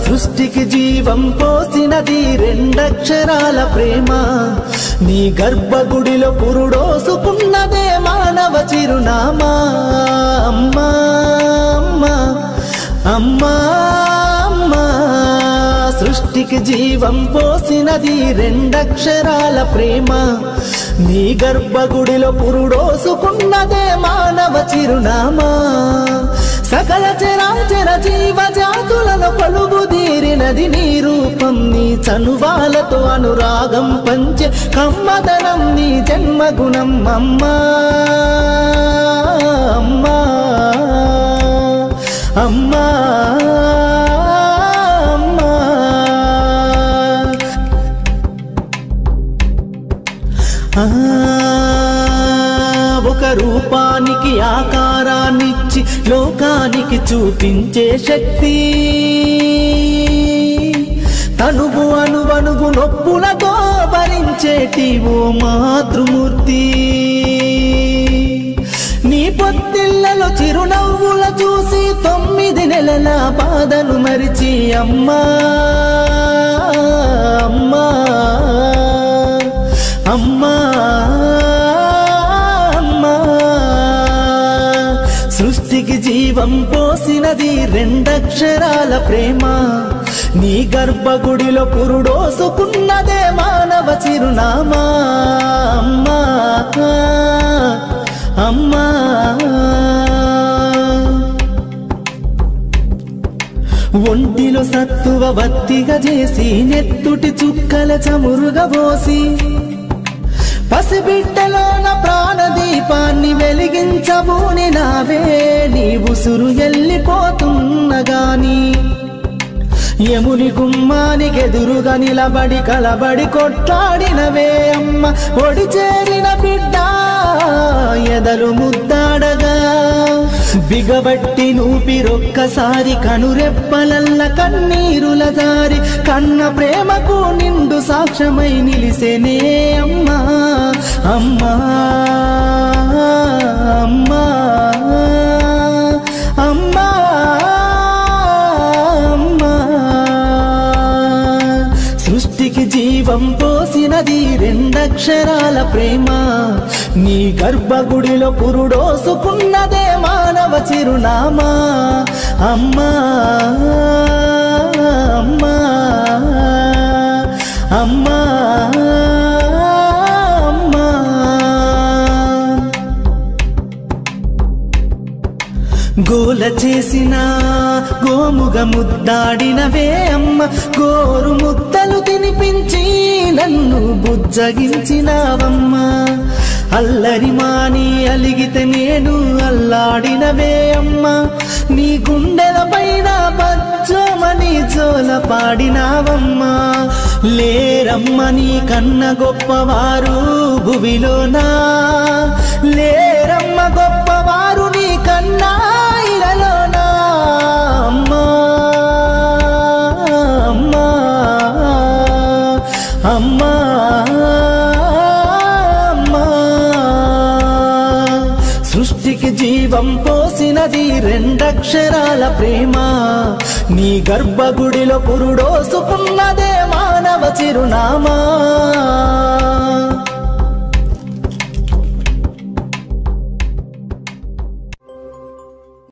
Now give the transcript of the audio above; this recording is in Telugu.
సృష్టికి జీవం పోసినది రెండక్షరాల ప్రేమ నీ గర్భగుడిలో పురుడోసుకున్నదే మానవ చిరునామా అమ్మా అమ్మా అమ్మా అమ్మా సృష్టికి జీవం పోసినది రెండక్షరాల ప్రేమ నీ గర్భగుడిలో పురుడోసుకున్నదే మానవ చిరునామా సకల చరాచర జీవ జాతులను కొలువుదీరినది నీ రూపం నీ చనువాలతో అనురాగం పంచే కమ్మదనం నీ జన్మగుణం అమ్మా అమ్మా అమ్మా ఒక రూపానికి ఆకారాన్నిచ్చి లోకానికి చూపించే శక్తి తనువు అనువనువు నొప్పులతో భరించేటి ఓ మాతృమూర్తి నీ పొత్తిళ్లలో చిరునవ్వుల చూసి 9 నెలల బాధను మరిచి అమ్మా అమ్మా అమ్మా అమ్మా సృష్టికి జీవం పోసినది రెండక్షరాల ప్రేమ నీ గర్భగుడిలో పురుడోసుకున్నదే మానవ చిరునామా అమ్మా అమ్మా ఒంటిలో సత్తువ వత్తిగా చేసి నెత్తుటి చుక్కల చమురుగా పోసి పసిబిడ్డలోన ప్రాణదీపాన్ని వెలిగించబూని నావే నీ ఉసురు ఎల్లిపోతున్నగాని యముని గుమ్మానికి ఎదురుగా నిలబడి కలబడి కొట్లాడినవే అమ్మ ఒడి చేరిన బిడ్డ ఎదలు ముద్దాడగా బిగబట్టి నూపిరొక్కసారి కనురెప్పలల్ల కన్నీరుల జారి కన్న ప్రేమకు నిండు సాక్ష్యమై నిలిసేనే అమ్మా అమ్మా అమ్మా అమ్మా అమ్మా సృష్టికి జీవం పోసినది రెండక్షరాల ప్రేమ నీ గర్భగుడిలో పురుడోసుకున్నదే మానవ చిరునామా అమ్మా అమ్మా అమ్మా అమ్మా గోల చేసిన గోముగ ముద్దాడినవే అమ్మ గోరు ముద్దలు తినిపించి నన్ను బుజ్జగించినావమ్మా అల్లరి మాని అలిగితే నేను అల్లాడినవే అమ్మా నీ గుండెల పైన బచ్చమని జోల పాడినావమ్మా లేరమ్మ నీ కన్న గొప్పవారు భువిలోనా లేరమ్మ గొప్పవారు నీ కన్నా ఇలలోనా అమ్మా అమ్మా అమ్మా సృష్టికి జీవం పోసినది రెండక్షరాల ప్రేమ నీ గర్భగుడిలో పురుడోసుకున్నదే మానవ చిరునామా